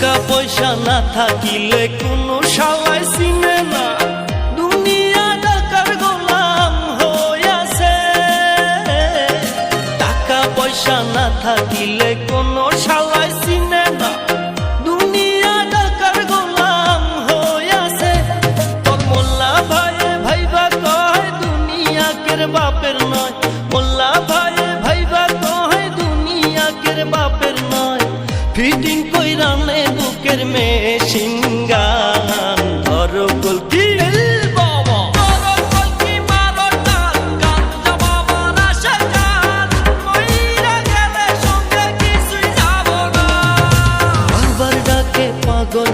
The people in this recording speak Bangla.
টাকা পয়সা না থাকিলে কোনো শালাই চিনে না, দুনিয়া টাকার গোলাম হইয়াছে। টাকা পয়সা না থাকিলে কোনো শালাই চিনে না, দুনিয়া টাকার গোলাম হইয়াছে। তোর মোল্লা ভাইয়ে ভাইবা কয় দুনিয়া কের বাপের নয়, মোল্লা ভাইয়ে ভাইবা কয় দুনিয়া কের বাপের নয়। ফিটিং কইরা নে বুকের মেশিন গান, ধরো কলকি বাবা ধরো কলকি মারো টান, গাঞ্জা বাবা নাশা গান, মইরা গেলে সঙ্গে কিছুই যাব না। বাবার ডাকে পাগল